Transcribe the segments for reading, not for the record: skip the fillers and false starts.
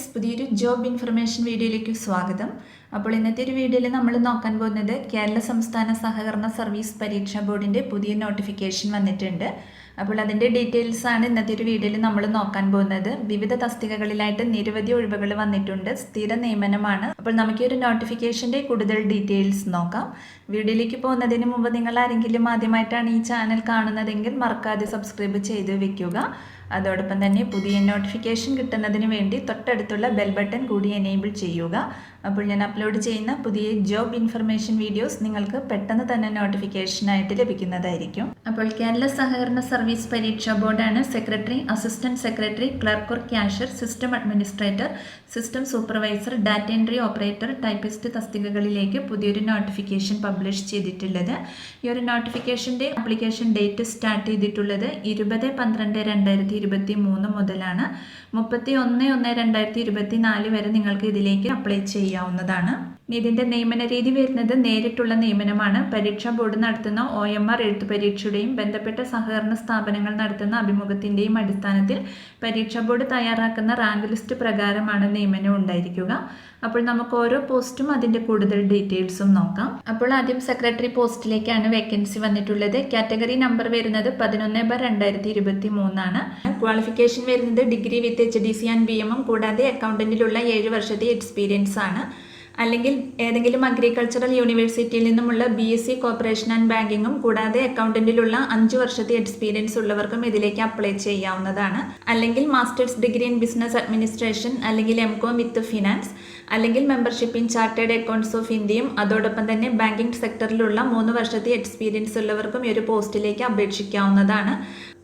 Friends, പുതിയൊരു job information വീഡിയോയിലേക്ക് സ്വാഗതം. അപ്പോൾ ഇന്നത്തെ ഒരു വീഡിയോയിൽ നമ്മൾ നോക്കാൻ പോകുന്നത് കേരള സംസ്ഥാന സഹകരണ സർവീസ് പരീക്ഷാ ബോർഡിൻ്റെ പുതിയ നോട്ടിഫിക്കേഷൻ വന്നിട്ടുണ്ട്. അപ്പോൾ അതിൻ്റെ ഡീറ്റെയിൽസ് ആണ് ഇന്നത്തെ ഒരു വീഡിയോയിൽ നമ്മൾ നോക്കാൻ പോകുന്നത്. വിവിധ തസ്തികകളിലായിട്ട് നിരവധി ഒഴിവുകൾ വന്നിട്ടുണ്ട്. സ്ഥിര നിയമനമാണ്. അപ്പോൾ നമുക്ക് ഈ ഒരു നോട്ടിഫിക്കേഷൻ്റെ കൂടുതൽ ഡീറ്റെയിൽസ് നോക്കാം. വീഡിയോയിലേക്ക് പോകുന്നതിന് മുമ്പ് നിങ്ങൾ ആരെങ്കിലും ആദ്യമായിട്ടാണ് ഈ ചാനൽ കാണുന്നതെങ്കിൽ മറക്കാതെ സബ്സ്ക്രൈബ് ചെയ്ത് വെക്കുക. അതോടൊപ്പം തന്നെ പുതിയ നോട്ടിഫിക്കേഷൻ കിട്ടുന്നതിന് വേണ്ടി തൊട്ടടുത്തുള്ള ബെൽ ബട്ടൺ കൂടി എനേബിൾ ചെയ്യുക. അപ്പോൾ ഞാൻ അപ്ലോഡ് ചെയ്യുന്ന പുതിയ ജോബ് ഇൻഫർമേഷൻ വീഡിയോസ് നിങ്ങൾക്ക് പെട്ടെന്ന് തന്നെ നോട്ടിഫിക്കേഷനായിട്ട് ലഭിക്കുന്നതായിരിക്കും. അപ്പോൾ കേരള സഹകരണ സർവീസ് പരീക്ഷാ ബോർഡാണ് secretary, assistant secretary, clerk or cashier, system administrator, system supervisor, data entry operator, typist തസ്തികകളിലേക്ക് പുതിയൊരു നോട്ടിഫിക്കേഷൻ പബ്ലിഷ് ചെയ്തിട്ടുള്ളത്. ഈ ഒരു നോട്ടിഫിക്കേഷൻ്റെ ആപ്ലിക്കേഷൻ ഡേറ്റ് സ്റ്റാർട്ട് ചെയ്തിട്ടുള്ളത് 20/12/2023 മുതലാണ്. 31/1/2024 വരെ നിങ്ങൾക്ക് ഇതിലേക്ക് അപ്ലൈ ചെയ്യാവുന്നതാണ്. ഇതിൻ്റെ നിയമന രീതി വരുന്നത് നേരിട്ടുള്ള നിയമനമാണ്. പരീക്ഷാ ബോർഡ് നടത്തുന്ന OMR എഴുത്തു പരീക്ഷയുടെയും ബന്ധപ്പെട്ട സഹകരണ സ്ഥാപനങ്ങൾ നടത്തുന്ന അഭിമുഖത്തിൻ്റെയും അടിസ്ഥാനത്തിൽ പരീക്ഷാ ബോർഡ് തയ്യാറാക്കുന്ന റാങ്ക് ലിസ്റ്റ് പ്രകാരമാണ് നിയമനം ഉണ്ടായിരിക്കുക. അപ്പോൾ നമുക്ക് ഓരോ പോസ്റ്റും അതിൻ്റെ കൂടുതൽ ഡീറ്റെയിൽസും നോക്കാം. അപ്പോൾ ആദ്യം സെക്രട്ടറി പോസ്റ്റിലേക്കാണ് വേക്കൻസി വന്നിട്ടുള്ളത്. കാറ്റഗറി നമ്പർ വരുന്നത് 11/2023 ആണ്. ക്വാളിഫിക്കേഷൻ വരുന്നത് degree with HDC and BM കൂടാതെ അക്കൗണ്ടന്റിലുള്ള 7 വർഷത്തെ എക്സ്പീരിയൻസ് ആണ്. അല്ലെങ്കിൽ ഏതെങ്കിലും അഗ്രികൾച്ചറൽ യൂണിവേഴ്സിറ്റിയിൽ നിന്നുമുള്ള BSc കോർപ്പറേഷൻ ആൻഡ് ബാങ്കിങ്ങും കൂടാതെ അക്കൗണ്ടന്റിലുള്ള 5 വർഷത്തെ എക്സ്പീരിയൻസ് ഉള്ളവർക്കും ഇതിലേക്ക് അപ്ലൈ ചെയ്യാവുന്നതാണ്. അല്ലെങ്കിൽ masters degree in business administration, അല്ലെങ്കിൽ MCom വിത്ത് ഫിനാൻസ്, അല്ലെങ്കിൽ membership in chartered accounts of ഇന്ത്യയും അതോടൊപ്പം തന്നെ ബാങ്കിങ് സെക്ടറിലുള്ള 3 വർഷത്തെ എക്സ്പീരിയൻസ് ഉള്ളവർക്കും ഈ ഒരു പോസ്റ്റിലേക്ക് അപേക്ഷിക്കാവുന്നതാണ്.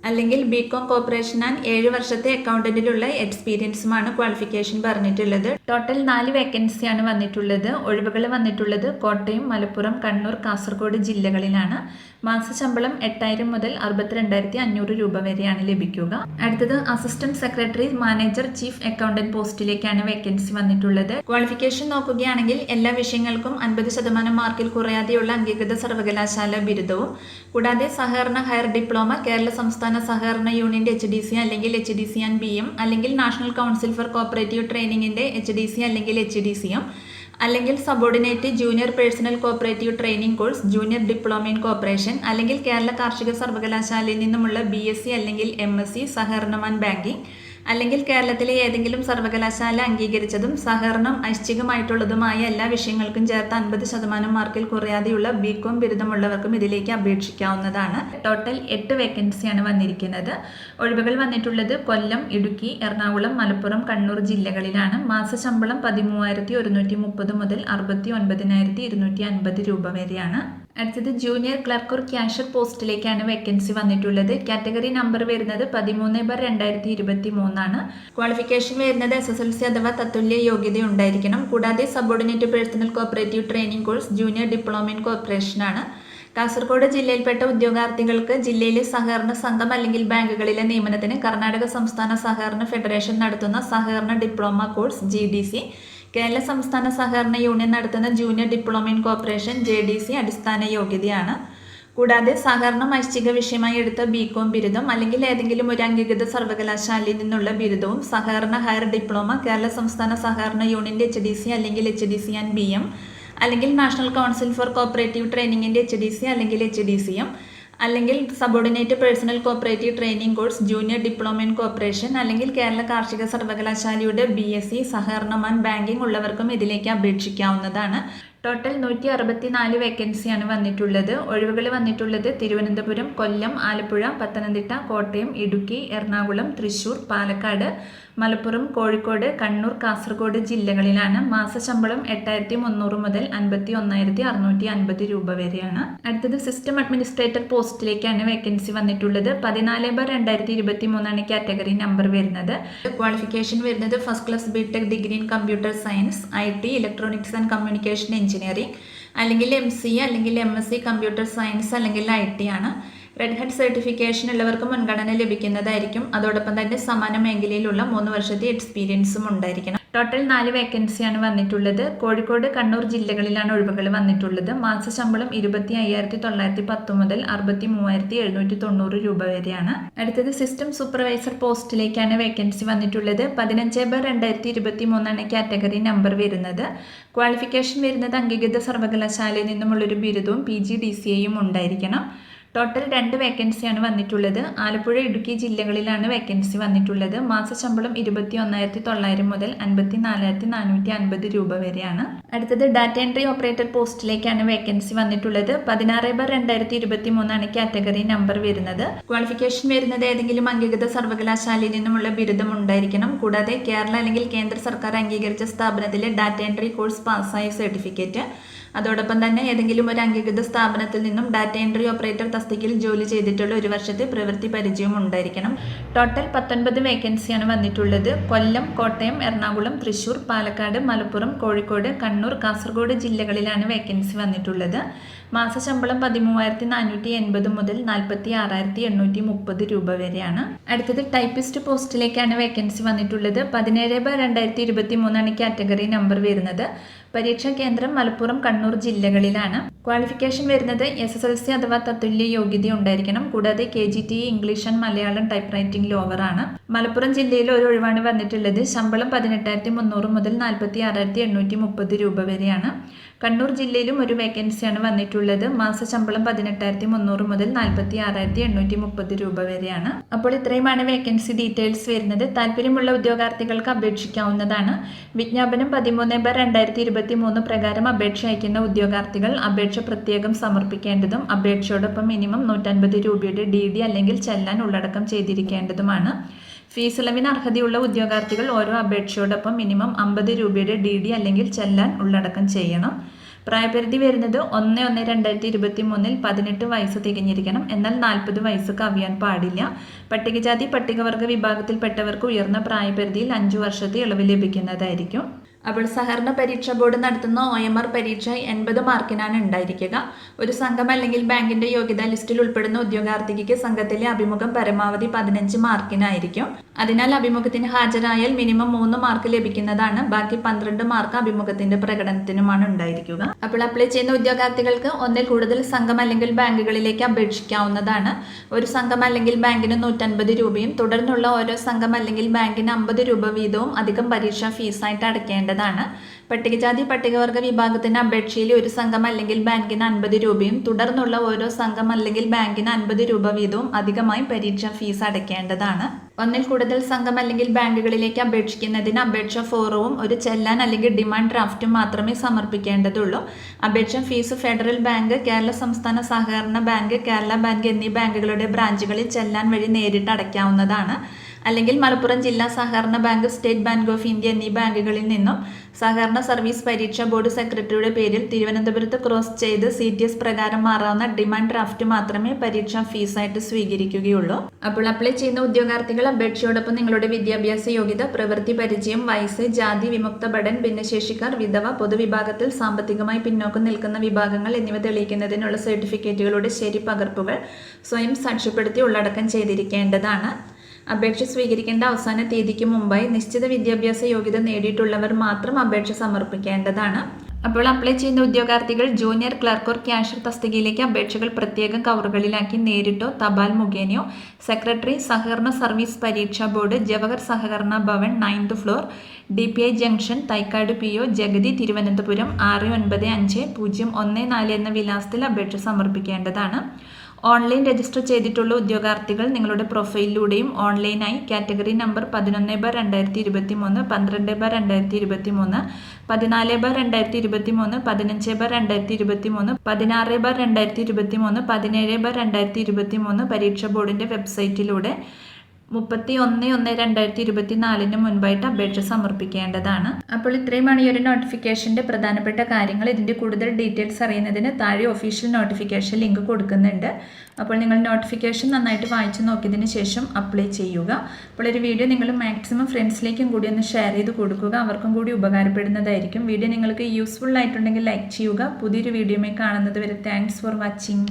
അല്ലെങ്കിൽ BCom കോർപ്പറേഷൻ ആൻഡ് 7 വർഷത്തെ അക്കൗണ്ടന്റിലുള്ള എക്സ്പീരിയൻസുമാണ് ക്വാളിഫിക്കേഷൻ പറഞ്ഞിട്ടുള്ളത്. ടോട്ടൽ 4 വേക്കൻസിയാണ് വന്നിട്ടുള്ളത്. ഒഴിവുകൾ വന്നിട്ടുള്ളത് കോട്ടയം, മലപ്പുറം, കണ്ണൂർ, കാസർഗോഡ് ജില്ലകളിലാണ്. മാസശമ്പളം 8,000 മുതൽ 62,500 രൂപ വരെയാണ് ലഭിക്കുക. അടുത്തത് assistant secretary, manager, chief accountant പോസ്റ്റിലേക്കാണ് വേക്കൻസി വന്നിട്ടുള്ളത്. ക്വാളിഫിക്കേഷൻ നോക്കുകയാണെങ്കിൽ എല്ലാ വിഷയങ്ങൾക്കും 50% മാർക്കിൽ കുറയാതെയുള്ള അംഗീകൃത സർവകലാശാല ബിരുദവും കൂടാതെ സഹകരണ ഹയർ ഡിപ്ലോമ, കേരള സംസ്ഥാന സഹകരണ യൂണിയന്റെ HDC അല്ലെങ്കിൽ HDC ആൻഡ് BM, അല്ലെങ്കിൽ നാഷണൽ കൗൺസിൽ ഫോർ കോപ്പറേറ്റീവ് ട്രെയിനിങ്ങിന്റെ HDC അല്ലെങ്കിൽ HDCയും, അല്ലെങ്കിൽ subordinate junior personnel cooperative training course, junior diploma in cooperation, അല്ലെങ്കിൽ കേരള കാർഷിക സർവകലാശാലയിൽ നിന്നുമുള്ള BSc അല്ലെങ്കിൽ MSc സഹകരണം ആൻഡ് ബാങ്കിങ്, അല്ലെങ്കിൽ കേരളത്തിലെ ഏതെങ്കിലും സർവകലാശാല അംഗീകരിച്ചതും സഹകരണം ഐച്ഛികമായിട്ടുള്ളതുമായ എല്ലാ വിഷയങ്ങൾക്കും ചേർത്ത് 50% മാർക്കിൽ കുറയാതെയുള്ള BCom ബിരുദമുള്ളവർക്കും ഇതിലേക്ക് അപേക്ഷിക്കാവുന്നതാണ്. ടോട്ടൽ 8 വേക്കൻസിയാണ് വന്നിരിക്കുന്നത്. ഒഴിവുകൾ വന്നിട്ടുള്ളത് കൊല്ലം, ഇടുക്കി, എറണാകുളം, മലപ്പുറം, കണ്ണൂർ ജില്ലകളിലാണ്. മാസശമ്പളം 13,130 മുതൽ 69,250 രൂപ വരെയാണ്. അടുത്തത് ജൂനിയർ ക്ലർക്ക് ഓർ ക്യാഷ്യർ പോസ്റ്റിലേക്കാണ് വേക്കൻസി വന്നിട്ടുള്ളത്. കാറ്റഗറി നമ്പർ വരുന്നത് 13/2023 ആണ്. ക്വാളിഫിക്കേഷൻ വരുന്നത് SSLC അഥവാ തത്തുല്യ യോഗ്യത ഉണ്ടായിരിക്കണം. കൂടാതെ subordinate personnel cooperative training course, junior diploma in corporation ആണ്. കാസർഗോഡ് ജില്ലയിൽപ്പെട്ട ഉദ്യോഗാർത്ഥികൾക്ക് ജില്ലയിലെ സഹകരണ സംഘം അല്ലെങ്കിൽ ബാങ്കുകളിലെ നിയമനത്തിന് കർണാടക സംസ്ഥാന സഹകരണ ഫെഡറേഷൻ നടത്തുന്ന സഹകരണ ഡിപ്ലോമ കോഴ്സ് GDC, കേരള സംസ്ഥാന സഹകരണ യൂണിയൻ നടത്തുന്ന junior diploma in corporation JDC അടിസ്ഥാന യോഗ്യതയാണ്. കൂടാതെ സഹകരണം ഐച്ഛിക വിഷയമായി എടുത്ത BCom ബിരുദം അല്ലെങ്കിൽ ഏതെങ്കിലും ഒരു അംഗീകൃത സർവകലാശാലയിൽ നിന്നുള്ള ബിരുദവും സഹകരണ ഹയർ ഡിപ്ലോമ, കേരള സംസ്ഥാന സഹകരണ യൂണിയന്റെ HDC അല്ലെങ്കിൽ HDC ആൻഡ് BM, അല്ലെങ്കിൽ നാഷണൽ കൗൺസിൽ ഫോർ കോപ്പറേറ്റീവ് ട്രെയിനിങ്ങിന്റെ HDC അല്ലെങ്കിൽ HDCയും, അല്ലെങ്കിൽ subordinate personnel cooperative training course, junior diploma in corporation, അല്ലെങ്കിൽ കേരള കാർഷിക സർവകലാശാലയുടെ BSc സഹകരണം ആൻഡ് ബാങ്കിങ് ഉള്ളവർക്കും ഇതിലേക്ക് അപേക്ഷിക്കാവുന്നതാണ്. ടോട്ടൽ 164 വേക്കൻസിയാണ് വന്നിട്ടുള്ളത്. ഒഴിവുകൾ വന്നിട്ടുള്ളത് തിരുവനന്തപുരം, കൊല്ലം, ആലപ്പുഴ, പത്തനംതിട്ട, കോട്ടയം, ഇടുക്കി, എറണാകുളം, തൃശ്ശൂർ, പാലക്കാട്, മലപ്പുറം, കോഴിക്കോട്, കണ്ണൂർ, കാസർഗോഡ് ജില്ലകളിലാണ്. മാസശമ്പളം 8,300 മുതൽ 51,650 രൂപ വരെയാണ്. അടുത്തത് സിസ്റ്റം അഡ്മിനിസ്ട്രേറ്റർ പോസ്റ്റിലേക്കാണ് വേക്കൻസി വന്നിട്ടുള്ളത്. 14/2023 ആണ് കാറ്റഗറി നമ്പർ വരുന്നത്. ക്വാളിഫിക്കേഷൻ വരുന്നത് first class BTech degree in computer science, IT, electronics and communication engineering, അല്ലെങ്കിൽ MCA അല്ലെങ്കിൽ MSc കമ്പ്യൂട്ടർ സയൻസ് അല്ലെങ്കിൽ IT ആണ്. റെഡ് ഹെഡ് സർട്ടിഫിക്കേഷൻ ഉള്ളവർക്ക് മുൻഗണന ലഭിക്കുന്നതായിരിക്കും. അതോടൊപ്പം തന്നെ സമാന മേഖലയിലുള്ള 3 വർഷത്തെ എക്സ്പീരിയൻസും ഉണ്ടായിരിക്കണം. ടോട്ടൽ 4 വേക്കൻസിയാണ് വന്നിട്ടുള്ളത്. കോഴിക്കോട്, കണ്ണൂർ ജില്ലകളിലാണ് ഒഴിവുകൾ വന്നിട്ടുള്ളത്. മാസ ശമ്പളം 25,910 മുതൽ 63,790 രൂപ വരെയാണ്. അടുത്തത് സിസ്റ്റം സൂപ്പർവൈസർ പോസ്റ്റിലേക്കാണ് വേക്കൻസി വന്നിട്ടുള്ളത്. 15/2023 കാറ്റഗറി നമ്പർ വരുന്നത്. ക്വാളിഫിക്കേഷൻ വരുന്നത് അംഗീകൃത സർവകലാശാലയിൽ നിന്നുമുള്ളൊരു ബിരുദവും PGDCAയും ഉണ്ടായിരിക്കണം. ടോട്ടൽ 2 വേക്കൻസിയാണ് വന്നിട്ടുള്ളത്. ആലപ്പുഴ, ഇടുക്കി ജില്ലകളിലാണ് വേക്കൻസി വന്നിട്ടുള്ളത്. മാസ ശമ്പളം 21,900 മുതൽ 54,450 രൂപ വരെയാണ്. അടുത്തത് ഡാറ്റ എൻട്രി ഓപ്പറേറ്റർ പോസ്റ്റിലേക്കാണ് വേക്കൻസി വന്നിട്ടുള്ളത്. 16/2023 കാറ്റഗറി നമ്പർ വരുന്നത്. ക്വാളിഫിക്കേഷൻ വരുന്നത് ഏതെങ്കിലും അംഗീകൃത സർവകലാശാലയിൽ നിന്നുമുള്ള ബിരുദം ഉണ്ടായിരിക്കണം. കൂടാതെ കേരള അല്ലെങ്കിൽ കേന്ദ്ര സർക്കാർ അംഗീകരിച്ച സ്ഥാപനത്തിലെ ഡാറ്റ എൻട്രി കോഴ്സ് പാസ്സായ സർട്ടിഫിക്കറ്റ്, അതോടൊപ്പം തന്നെ ഏതെങ്കിലും ഒരു അംഗീകൃത സ്ഥാപനത്തിൽ നിന്നും ഡാറ്റ എൻട്രി ഓപ്പറേറ്റർ തസ്തികയിൽ ജോലി ചെയ്തിട്ടുള്ള 1 വർഷത്തെ പ്രവൃത്തി പരിചയം ഉണ്ടായിരിക്കണം. ടോട്ടൽ 19 വേക്കൻസിയാണ് വന്നിട്ടുള്ളത്. കൊല്ലം, കോട്ടയം, എറണാകുളം, തൃശൂർ, പാലക്കാട്, മലപ്പുറം, കോഴിക്കോട്, കണ്ണൂർ, കാസർഗോഡ് ജില്ലകളിലാണ് വേക്കൻസി വന്നിട്ടുള്ളത്. മാസ ശമ്പളം 13,480 മുതൽ 46,830 രൂപ വരെയാണ്. അടുത്തത് ടൈപ്പിസ്റ്റ് പോസ്റ്റിലേക്കാണ് വേക്കൻസി വന്നിട്ടുള്ളത്. 17/2023 കാറ്റഗറി നമ്പർ വരുന്നത്. പരീക്ഷാ കേന്ദ്രം മലപ്പുറം, കണ്ണൂർ ജില്ലകളിലാണ്. ക്വാളിഫിക്കേഷൻ വരുന്നത് SSLC അഥവാ തത്തുല്യ യോഗ്യത ഉണ്ടായിരിക്കണം. കൂടാതെ KGTE English and Malayalam type writing lower ആണ്. മലപ്പുറം ജില്ലയിൽ ഒരു ഒഴിവാണ് വന്നിട്ടുള്ളത്. ശമ്പളം 18,300 മുതൽ 46,830 രൂപ വരെയാണ്. കണ്ണൂർ ജില്ലയിലും ഒരു വേക്കൻസിയാണ് വന്നിട്ടുള്ളത്. മാസ ശമ്പളം 18,300 മുതൽ 46,830 രൂപ വരെയാണ്. അപ്പോൾ ഇത്രയുമാണ് വേക്കൻസി ഡീറ്റെയിൽസ് വരുന്നത്. താല്പര്യമുള്ള ഉദ്യോഗാർത്ഥികൾക്ക് അപേക്ഷിക്കാവുന്നതാണ്. വിജ്ഞാപനം 13/2023 പ്രകാരം അപേക്ഷ അയക്കുന്ന ഉദ്യോഗാർത്ഥികൾ അപേക്ഷ പ്രത്യേകം സമർപ്പിക്കേണ്ടതും അപേക്ഷയോടൊപ്പം മിനിമം 150 രൂപയുടെ DD അല്ലെങ്കിൽ ചെല്ലാൻ ഉള്ളടക്കം ചെയ്തിരിക്കേണ്ടതുമാണ്. ഫീസ് ഇളവിന് അർഹതയുള്ള ഉദ്യോഗാർത്ഥികൾ ഓരോ അപേക്ഷയോടൊപ്പം മിനിമം 50 രൂപയുടെ DD അല്ലെങ്കിൽ ചെല്ലാൻ ഉള്ളടക്കം ചെയ്യണം. പ്രായപരിധി വരുന്നത് 1/1/2023 18 വയസ്സ് തികഞ്ഞിരിക്കണം. എന്നാൽ 40 വയസ്സ് കവിയാൻ പാടില്ല. പട്ടികജാതി പട്ടികവർഗ വിഭാഗത്തിൽപ്പെട്ടവർക്ക് ഉയർന്ന പ്രായപരിധിയിൽ 5 വർഷത്തെ ഇളവ് ലഭിക്കുന്നതായിരിക്കും. അപ്പോൾ സഹകരണ പരീക്ഷാ ബോർഡ് നടത്തുന്ന OMR പരീക്ഷ 80 മാർക്കിനാണ് ഉണ്ടായിരിക്കുക. ഒരു സംഘം അല്ലെങ്കിൽ ബാങ്കിന്റെ യോഗ്യതാ ലിസ്റ്റിൽ ഉൾപ്പെടുന്ന ഉദ്യോഗാർത്ഥിക്ക് സംഘത്തിലെ അഭിമുഖം പരമാവധി 15 മാർക്കിനായിരിക്കും. അതിനാൽ അഭിമുഖത്തിന് ഹാജരായാൽ മിനിമം 3 മാർക്ക് ലഭിക്കുന്നതാണ്. ബാക്കി 12 മാർക്ക് അഭിമുഖത്തിന്റെ പ്രകടനത്തിനുമാണ് ഉണ്ടായിരിക്കുക. അപ്പോൾ അപ്ലൈ ചെയ്യുന്ന ഉദ്യോഗാർത്ഥികൾക്ക് ഒന്നിൽ കൂടുതൽ സംഘം അല്ലെങ്കിൽ ബാങ്കുകളിലേക്ക് അപേക്ഷിക്കാവുന്നതാണ്. ഒരു സംഘം അല്ലെങ്കിൽ ബാങ്കിന് 150 രൂപയും തുടർന്നുള്ള ഓരോ സംഘം അല്ലെങ്കിൽ ബാങ്കിന് 50 രൂപ വീതവും അധികം പരീക്ഷാ ഫീസായിട്ട് അടയ്ക്കേണ്ടതാണ്. പട്ടികജാതി പട്ടികവർഗ വിഭാഗത്തിന് അപേക്ഷയിൽ ഒരു സംഘം അല്ലെങ്കിൽ ബാങ്കിന് 50 രൂപയും തുടർന്നുള്ള ഓരോ സംഘം അല്ലെങ്കിൽ ബാങ്കിന് 50 രൂപ വീതവും അധികമായി പരീക്ഷാ ഫീസ് അടയ്ക്കേണ്ടതാണ്. ഒന്നിൽ കൂടുതൽ സംഘം അല്ലെങ്കിൽ ബാങ്കുകളിലേക്ക് അപേക്ഷിക്കുന്നതിന് അപേക്ഷാ ഫോറവും ഒരു ചെല്ലാൻ അല്ലെങ്കിൽ ഡിമാൻഡ് ഡ്രാഫ്റ്റും മാത്രമേ സമർപ്പിക്കേണ്ടതുള്ളൂ. അപേക്ഷാ ഫീസ് ഫെഡറൽ ബാങ്ക്, കേരള സംസ്ഥാന സഹകരണ ബാങ്ക്, കേരള ബാങ്ക് എന്നീ ബാങ്കുകളുടെ ബ്രാഞ്ചുകളിൽ ചെല്ലാൻ വഴി നേരിട്ട് അടയ്ക്കാവുന്നതാണ്. അല്ലെങ്കിൽ മലപ്പുറം ജില്ലാ സഹകരണ bank, state bank of India എന്നീ ബാങ്കുകളിൽ നിന്നും സഹകരണ സർവീസ് പരീക്ഷാ ബോർഡ് സെക്രട്ടറിയുടെ പേരിൽ തിരുവനന്തപുരത്ത് ക്രോസ് ചെയ്ത് CTS പ്രകാരം മാറാവുന്ന ഡിമാൻഡ് ഡ്രാഫ്റ്റ് മാത്രമേ പരീക്ഷാ ഫീസായിട്ട് സ്വീകരിക്കുകയുള്ളൂ. അപ്പോൾ അപ്ലൈ ചെയ്യുന്ന ഉദ്യോഗാർത്ഥികൾ അപേക്ഷയോടൊപ്പം നിങ്ങളുടെ വിദ്യാഭ്യാസ യോഗ്യത, പ്രവൃത്തി പരിചയം, വയസ്സ്, ജാതി, വിമുക്ത ഭടൻ, ഭിന്നശേഷിക്കാർ, വിധവ, പൊതുവിഭാഗത്തിൽ സാമ്പത്തികമായി പിന്നോക്കം നിൽക്കുന്ന വിഭാഗങ്ങൾ എന്നിവ തെളിയിക്കുന്നതിനുള്ള സർട്ടിഫിക്കറ്റുകളുടെ ശരി പകർപ്പുകൾ സ്വയം സാക്ഷ്യപ്പെടുത്തി ഉള്ളടക്കം ചെയ്തിരിക്കേണ്ടതാണ്. അപേക്ഷ സ്വീകരിക്കേണ്ട അവസാന തീയതിക്ക് മുമ്പായി നിശ്ചിത വിദ്യാഭ്യാസ യോഗ്യത നേടിയിട്ടുള്ളവർ മാത്രം അപേക്ഷ സമർപ്പിക്കേണ്ടതാണ്. അപ്പോൾ അപ്ലൈ ചെയ്യുന്ന ഉദ്യോഗാർത്ഥികൾ ജൂനിയർ ക്ലർക്ക് ഓർ ക്യാഷ്യർ തസ്തികയിലേക്ക് അപേക്ഷകൾ പ്രത്യേകം കവറുകളിലാക്കി നേരിട്ടോ തപാൽ മുഖേനയോ സെക്രട്ടറി, സഹകരണ സർവീസ് പരീക്ഷാ ബോർഡ്, ജവഹർ സഹകരണ Bhavan, 9th floor, DPI junction, Thycaud PO, Jagathy, Thiruvananthapuram 695014 എന്ന വിലാസത്തിൽ അപേക്ഷ സമർപ്പിക്കേണ്ടതാണ്. ഓൺലൈൻ രജിസ്റ്റർ ചെയ്തിട്ടുള്ള ഉദ്യോഗാർത്ഥികൾ നിങ്ങളുടെ പ്രൊഫൈലിലൂടെയും ഓൺലൈനായി കാറ്റഗറി നമ്പർ 11/2023, 12/2023, 14/2023, 15/2023, 16/2023, 17/2023 പരീക്ഷാ ബോർഡിൻ്റെ വെബ്സൈറ്റിലൂടെ 31/1/2024 മുൻപായിട്ട് അപേക്ഷ സമർപ്പിക്കേണ്ടതാണ്. അപ്പോൾ ഇത്രയുമാണ് ഈ ഒരു നോട്ടിഫിക്കേഷൻ്റെ പ്രധാനപ്പെട്ട കാര്യങ്ങൾ. ഇതിൻ്റെ കൂടുതൽ ഡീറ്റെയിൽസ് അറിയുന്നതിന് താഴെ ഒഫീഷ്യൽ നോട്ടിഫിക്കേഷൻ ലിങ്ക് കൊടുക്കുന്നുണ്ട്. അപ്പോൾ നിങ്ങൾ നോട്ടിഫിക്കേഷൻ നന്നായിട്ട് വായിച്ചു നോക്കിയതിന് ശേഷം അപ്ലൈ ചെയ്യുക. അപ്പോൾ ഒരു വീഡിയോ നിങ്ങൾ മാക്സിമം ഫ്രണ്ട്സിലേക്കും കൂടി ഒന്ന് ഷെയർ ചെയ്ത് കൊടുക്കുക. അവർക്കും കൂടി ഉപകാരപ്പെടുന്നതായിരിക്കും. വീഡിയോ നിങ്ങൾക്ക് യൂസ്ഫുൾ ആയിട്ടുണ്ടെങ്കിൽ ലൈക്ക് ചെയ്യുക. പുതിയൊരു വീഡിയോയുമായി കാണുന്നത് വരെ താങ്ക്സ് ഫോർ വാച്ചിങ്.